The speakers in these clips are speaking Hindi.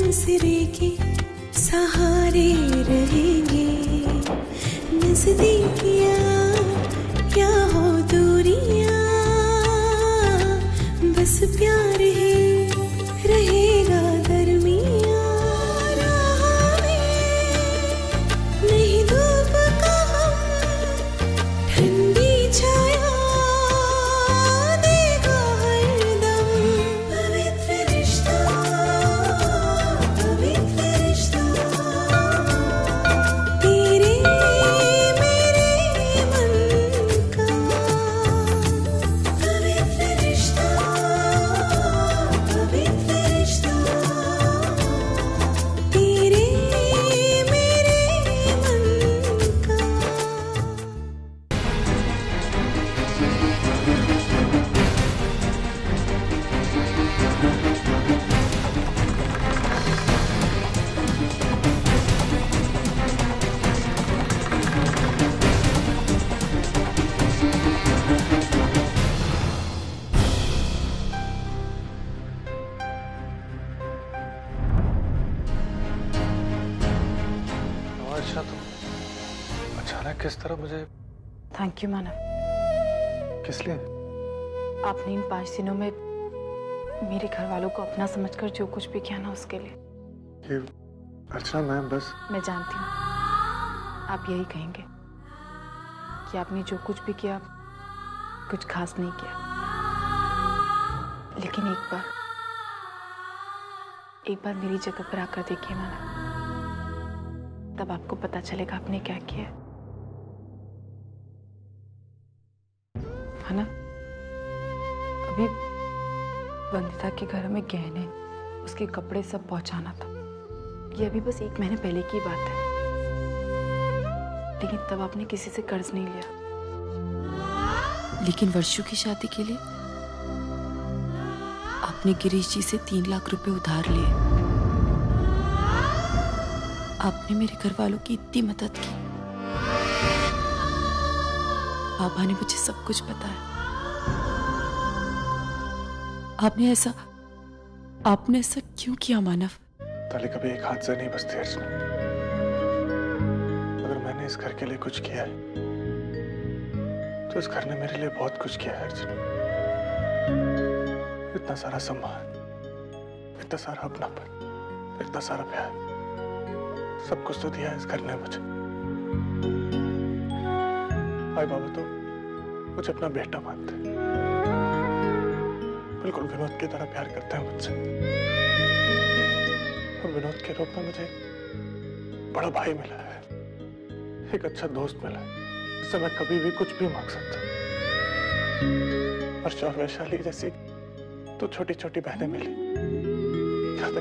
आसरे के सहारे रहेंगे। नजदीकियां क्या हो दूरियां, बस प्यार ही रहेगा दरमियां। राह में नहीं धूप का ठंडी छाया देगा हरदम। पवित्र रिश्ता, पवित्र रिश्ता, तेरे मेरे मन का। पवित्र रिश्ता, पवित्र रिश्ता, तेरे मेरे मन का। अच्छा, तो अचानक किस तरह मुझे? थैंक यू मानव। किस लिए? आपने इन 5 दिनों में मेरे घर वालों को अपना समझकर जो कुछ भी किया ना, उसके लिए। ये अर्चना, मैं बस। मैं जानती हूँ आप यही कहेंगे कि आपने जो कुछ भी किया कुछ खास नहीं किया, लेकिन एक बार मेरी जगह पर आकर देखिए मानव, तब आपको पता चलेगा आपने क्या किया है ना। अभी वंदिता के घर में गहने, उसके कपड़े सब पहुंचाना था। ये अभी बस 1 महीने पहले की बात है, लेकिन तब आपने किसी से कर्ज नहीं लिया। लेकिन वर्षों की शादी के लिए आपने गिरीश जी से 3 लाख रुपए उधार लिए। आपने मेरे घर वालों की इतनी मदद की। बाबा ने मुझे सब कुछ बताया। आपने ऐसा क्यों किया मानव? ताले कभी एक हाथ से नहीं बचते अर्चना। अगर मैंने इस घर के लिए कुछ किया है तो इस घर ने मेरे लिए बहुत कुछ किया है अर्चना। इतना सारा सम्मान, इतना सारा अपनापन, इतना सारा प्यार, सब कुछ तो दिया है इस घर ने मुझे। आई बाबा तो मुझे अपना बेटा मानते हैं, बिल्कुल विनोद की तरह प्यार करते हैं मुझसे। और विनोद के रूप में मुझे बड़ा भाई मिला है, एक अच्छा दोस्त मिला है, जिससे मैं कभी भी कुछ भी मांग सकता हूँ। हर्ष और वैशाली जैसी तो छोटी छोटी बहनें मिली। यहाँ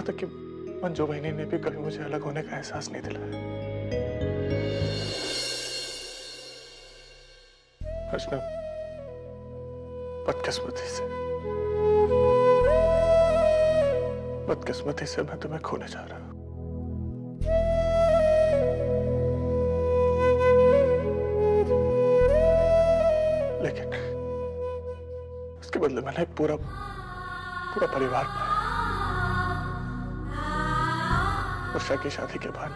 तक कि मंजू बहनी ने भी कभी मुझे अलग होने का एहसास नहीं दिलाया। अर्चना, बदकिस्मती से मैं तुम्हें खोने जा रहा हूं। लेकिन उसके बदले मैंने एक पूरा परिवार पाया। वर्षा की शादी के बाद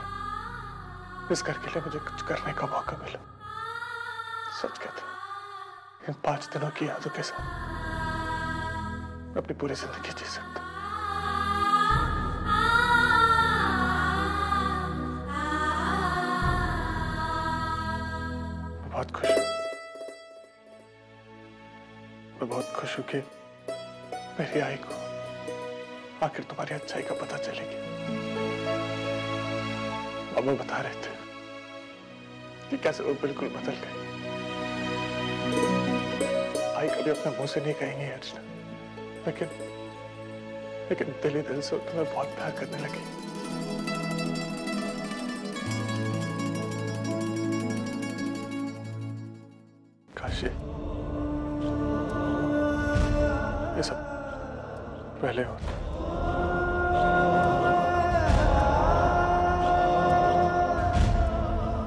इस घर के लिए मुझे कुछ करने का मौका मिला। सच कहता हूं, इन 5 दिनों की यादों के साथ मैं अपनी पूरी जिंदगी जी सकता हूं। मैं बहुत खुश हूं कि मेरी आई को आखिर तुम्हारी अच्छाई का पता चलेगी। बाबा बता रहे थे कि कैसे वो बिल्कुल बदल गए। आई कभी अपने मुंह से नहीं कहेंगे अर्चना, लेकिन दिल ही दिल से तुम्हें बहुत प्यार करने लगी। काशी ये सब पहले होता।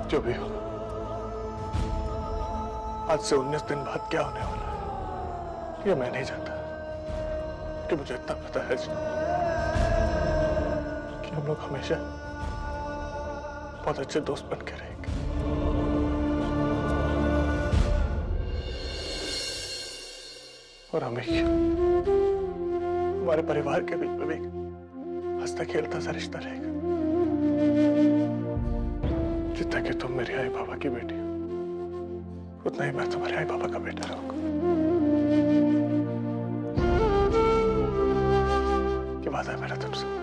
जो भी हो, आज से 19 दिन बाद क्या होने वाला है ये मैं नहीं जानता, कि मुझे इतना पता है हम लोग हमेशा बहुत अच्छे दोस्त बन के रहेंगे। और हमारे परिवार के बीच में भी हंसता खेलता सा रिश्ता रहेगा। जितना कि तुम मेरे आई बाबा की बेटी हो, उतना ही मैं तुम्हारे आई बाबा का बेटा रहूंगा। ये वादा है मेरा तुमसे।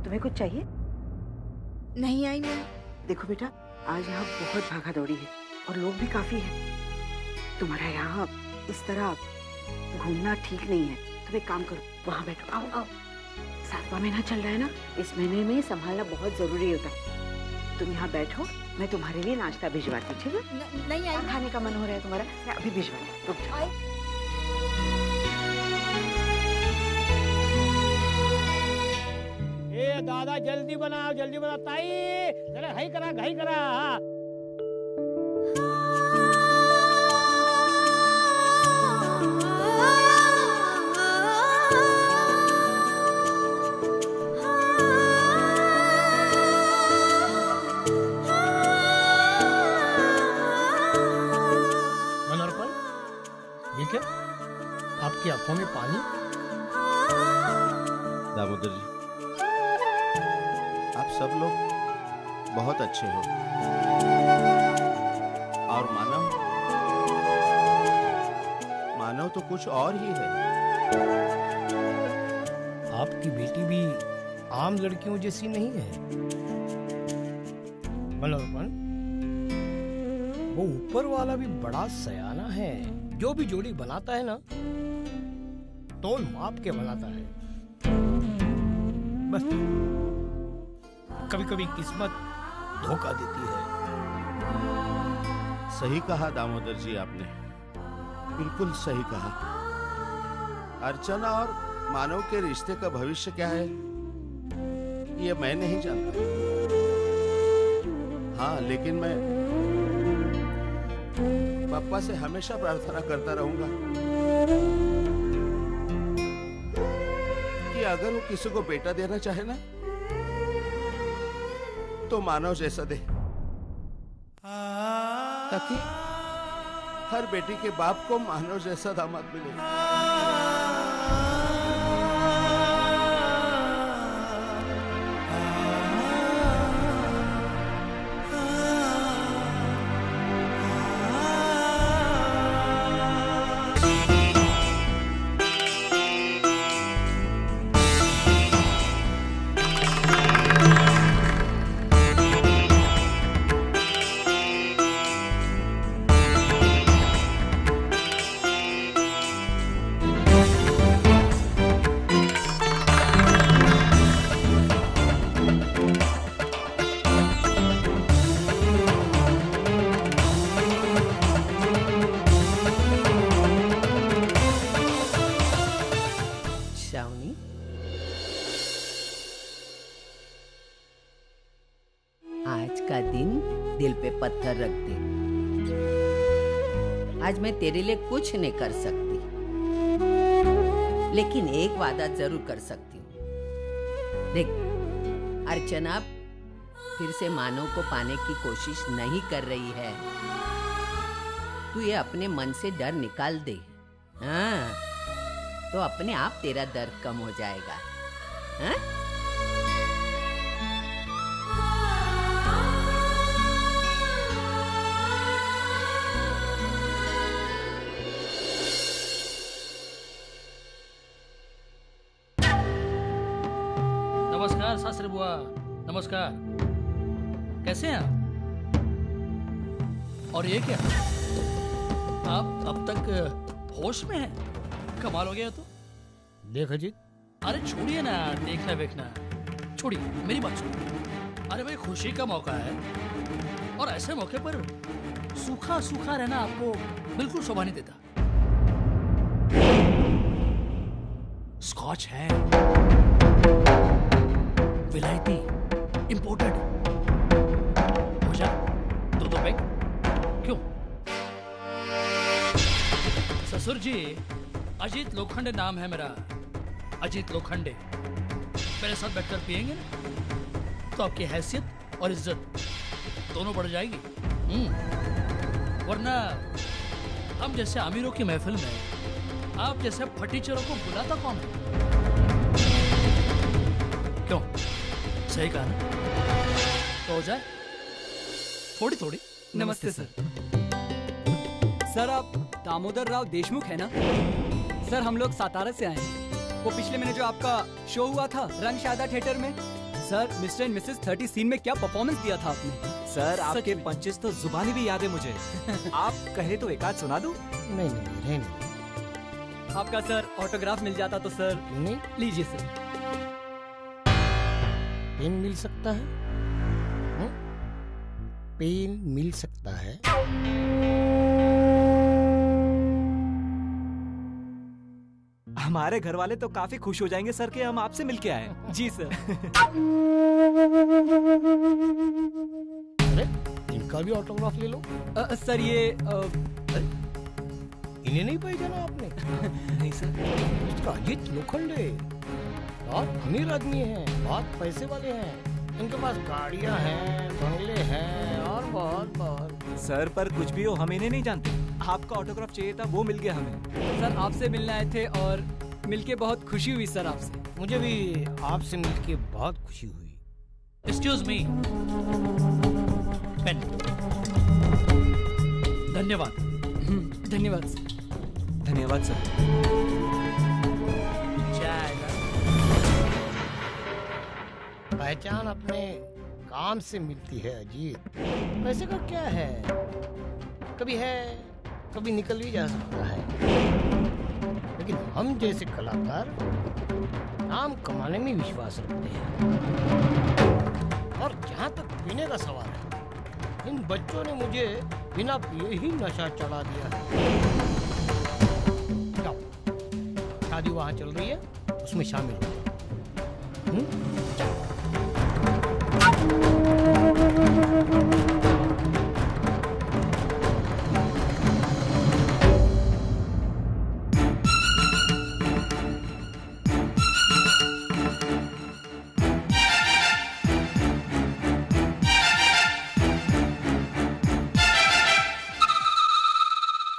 तुम्हें कुछ चाहिए? नहीं आई मैं। देखो बेटा, आज यहाँ बहुत भागा दौड़ी है और लोग भी काफी हैं। तुम्हारा यहाँ इस तरह घूमना ठीक नहीं है। तुम एक काम करो, वहाँ बैठो। आओ आओ। 7वां महीना चल रहा है ना, इस महीने में संभालना बहुत जरूरी होता है। तुम यहाँ बैठो, मैं तुम्हारे लिए नाश्ता भिजवाती हूँ, ठीक है? नहीं आई। खाने का मन हो रहा है तुम्हारा? मैं अभी भिजवा। रुक जाओ। ए दादा जल्दी बनाओ ताई, जरा घाई करा। मनोरपन, ये क्या? आपकी आंखों में पानी? दामोदर जी, आप सब लोग बहुत अच्छे हो। और मानव तो कुछ और ही है। आपकी बेटी भी आम लड़कियों जैसी नहीं है। मनोरमन, वो ऊपर वाला भी बड़ा सयाना है। जो भी जोड़ी बनाता है ना, तोल माप के बनाता है। बस कभी कभी किस्मत धोखा देती है। सही कहा दामोदर जी आपने, बिल्कुल सही कहा। अर्चना और मानव के रिश्ते का भविष्य क्या है ये मैं नहीं जानता। हाँ, लेकिन मैं पापा से हमेशा प्रार्थना करता रहूंगा कि अगर वो किसी को बेटा देना चाहे ना, तो मानव जैसा दे, ताकि हर बेटी के बाप को मानव जैसा दामाद मिले। आज का दिन दिल पे पत्थर रख दे। आज मैं तेरे लिए कुछ नहीं कर सकती, लेकिन एक वादा जरूर कर सकती हूँ। देख, अर्चना फिर से मानव को पाने की कोशिश नहीं कर रही है। तू ये अपने मन से डर निकाल दे, हाँ, तो अपने आप तेरा दर्द कम हो जाएगा। हाँ? बुआ, नमस्कार। कैसे हैं आप? और ये क्या, आप अब तक होश में हैं? कमाल हो गया तो। देख अजीत, अरे छोड़िए ना देखना वेखना, छोड़िए, मेरी बात सुनिए। अरे भाई खुशी का मौका है और ऐसे मौके पर सूखा सूखा रहना आपको बिल्कुल शोभा नहीं देता। स्कॉच है, विलायती, इंपोर्टेड। हो जा दो पैक। क्यों? ससुर जी, अजीत लोखंडे नाम है मेरा, अजीत लोखंडे। मेरे साथ बैठकर पिएंगे ना तो आपकी हैसियत और इज्जत दोनों बढ़ जाएगी। वरना हम जैसे अमीरों की महफिल में आप जैसे फटीचरों को बुलाता कौन है? क्यों? सही कहा ना? तो हो जाए थोड़ी थोड़ी। नमस्ते सर। सर आप दामोदर राव देशमुख है ना? सर हम लोग सातारा से आए हैं। वो पिछले महीने जो आपका शो हुआ था रंगशादा थिएटर में, sir mister and Mrs 30 scene में क्या परफॉर्मेंस दिया था आपने। सर आपके पंचेस तो जुबानी भी याद है मुझे। आप कहे तो एक आध सुना दूं? नहीं नहीं रहने। आपका सर ऑटोग्राफ मिल जाता तो सर। नहीं लीजिए सर। पेन मिल सकता है? पेन मिल सकता है? हमारे घर वाले तो काफी खुश हो जाएंगे सर कि हम आपसे मिलके आए। जी सर। अरे इनका भी ऑटोग्राफ ले लो। सर ये इन्हें नहीं पहचाना आपने? नहीं सर। मिस्टर अजीत लोखंडे बहुत अमीर आदमी हैं, बहुत पैसे वाले हैं। इनके पास गाड़ियां हैं, बंगले हैं और बहुत बहुत। सर पर कुछ भी हो हम इन्हें नहीं जानते। आपका ऑटोग्राफ चाहिए था, वो मिल गया हमें। सर आपसे मिलने आए थे और मिलके बहुत खुशी हुई सर आपसे। मुझे भी आपसे मिलके बहुत खुशी हुई। Excuse me, pen. धन्यवाद। धन्यवाद सर। धन्यवाद सर। पहचान अपने काम से मिलती है अजीत। पैसे का क्या है, कभी है कभी निकल भी जा सकता है। लेकिन हम जैसे कलाकार नाम कमाने में विश्वास रखते हैं। और जहाँ तक पीने का सवाल है, इन बच्चों ने मुझे बिना पिए ही नशा चढ़ा दिया है। शादी वहाँ चल रही है, उसमें शामिल हो।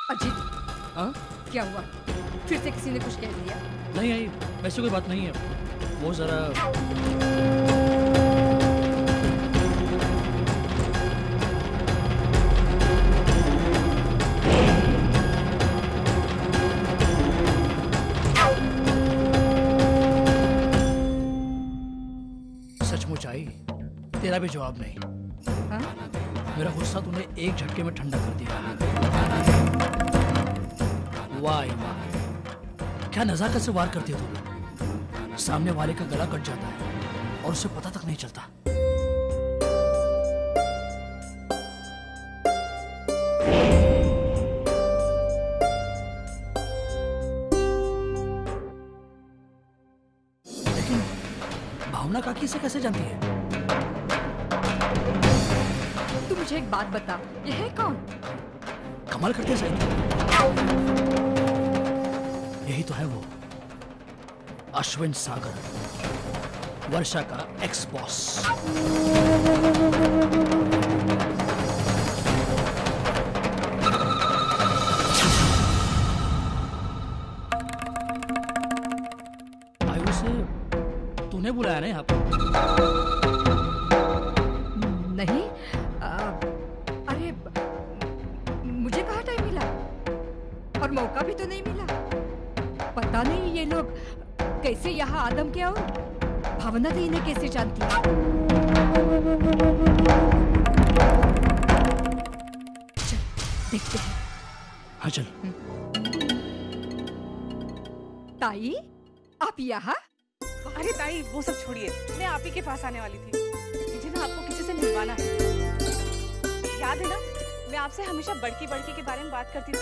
अजीत, क्या हुआ? फिर से किसी ने कुछ कह दिया? नहीं नहीं, वैसे कोई बात नहीं है। वो जरा सचमुच आई, तेरा भी जवाब नहीं। हाँ? मेरा गुस्सा तूने एक झटके में ठंडा कर दिया। वाह वाह, क्या नजाकत से वार करती है तू। सामने वाले का गला कट जाता है और उसे पता तक नहीं चलता। लेकिन भावना काकी से कैसे जानती है? तू मुझे एक बात बता, ये है कौन? कमाल करते हैं सही। यही तो है वो अश्विन सागर, वर्षा का एक्स बॉस। आयु से तूने बुलाया ना यहाँ पर? नहीं, अरे मुझे कहाँ टाइम मिला और मौका भी तो नहीं मिला। पता नहीं ये लोग कैसे यहाँ आदम के और भावना तो इन्हें कैसे जानती है? चल देखते हैं। हाँ चल। ताई, आप यहाँ? अरे ताई वो सब छोड़िए, मैं आप ही के पास आने वाली थी। मुझे ना आपको किसी से मिलवाना है। याद है ना, मैं आपसे हमेशा बड़की बड़की के बारे में बात करती थी।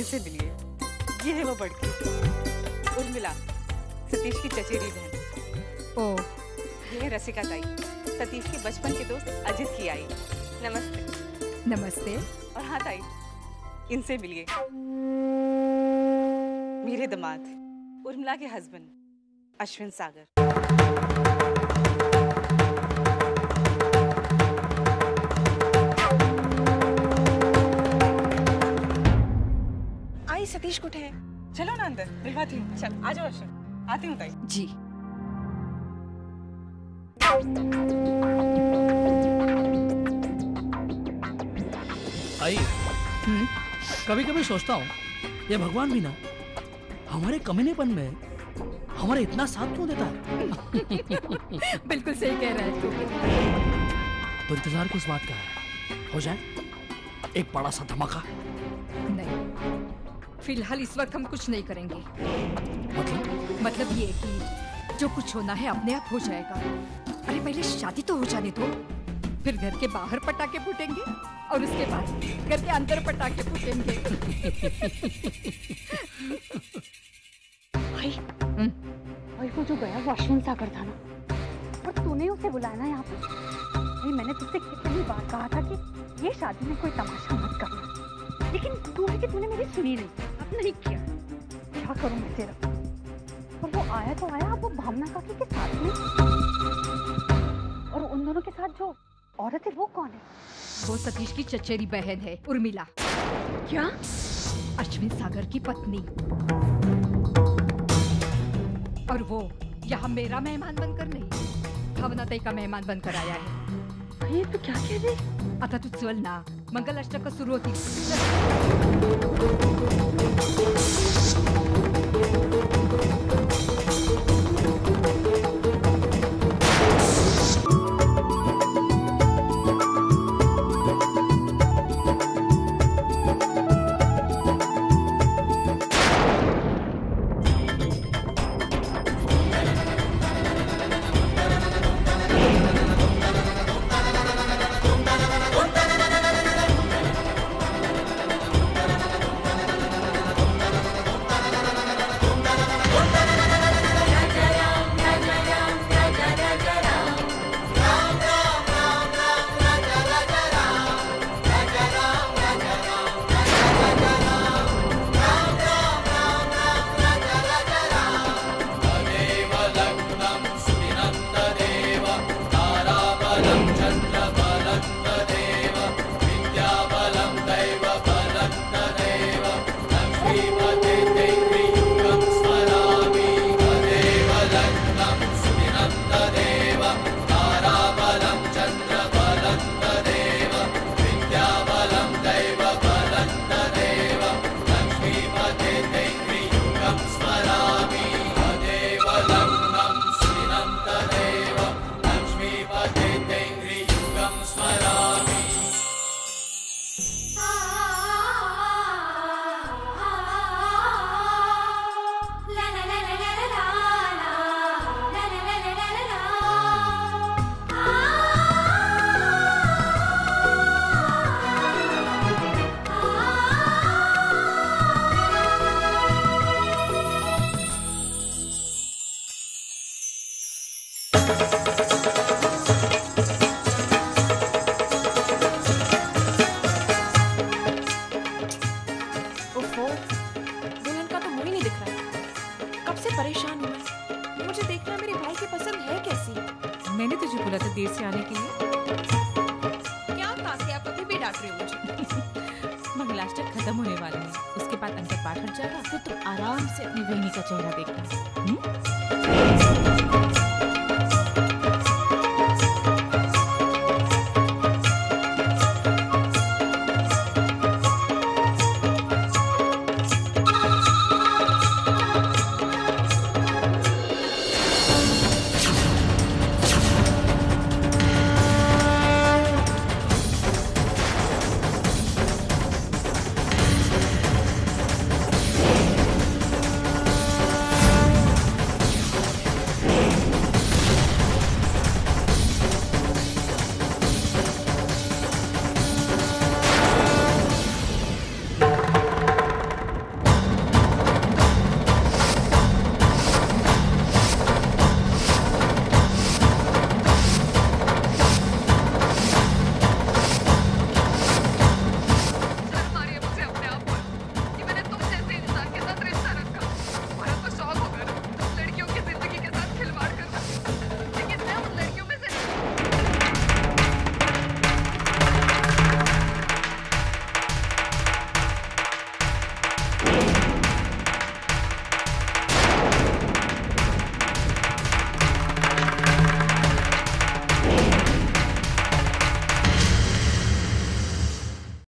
इनसे मिलिए, ये है वो बड़की, उर्मिला, सतीश की चचेरी बहन। ओ, ये है रसिका ताई, सतीश के बचपन के दोस्त अजित की आई। नमस्ते। नमस्ते। और हाँ ताई, इनसे मिलिए, मेरे दामाद, उर्मिला के हस्बैंड अश्विन सागर। आई सतीश कुठे है? चलो ना अंदर, मिलवाती हूँ। चल आ जाओ अश्विन, आती हूँ ताई। जी। आई, कभी कभी सोचता हूँ ये भगवान भी ना हमारे कमीनेपन में हमारा इतना साथ क्यों देता है? बिल्कुल सही कह रहा है तू। तो इंतजार किस बात का है? हो जाए एक बड़ा सा धमाका। नहीं, फिलहाल इस वक्त हम कुछ नहीं करेंगे। मतलब ये कि जो कुछ होना है अपने आप हो जाएगा। अरे पहले शादी तो हो जाने दो, फिर घर के बाहर पटाखे फूटेंगे और उसके बाद घर के अंदर पटाखे फूटेंगे। भाई वो जो गया वो अश्विन सागर था ना, और तूने उसे बुलाया ना यहाँ पे। भाई मैंने तुझसे कितनी बार कहा था कि ये शादी में कोई तमाशा मत करना, लेकिन तू है कि तूने मेरी सुनी नहीं, अब नहीं किया। क्या करूं मैं तेरा? और वो आया तो आया, अब वो भावना काकी के साथ में, और उन दोनों के साथ जो औरत है वो कौन है? वो सतीश की चचेरी बहन है, उर्मिला। क्या? अश्विन सागर की पत्नी। और वो यहाँ मेरा मेहमान बनकर नहीं, भावना ताई का मेहमान बनकर आया है। ये तो क्या कह रही? आता तू चल ना, मंगल अष्टक शुरू होती। देर से आने के लिए। क्या काकी, आप अभी भी डांट रहे हो मुझे? मंगलाष्टक खत्म होने वाला है, उसके बाद अंतर पाठ हट जाएगा, फिर तुम आराम से अपनी बहनी का चेहरा देखना।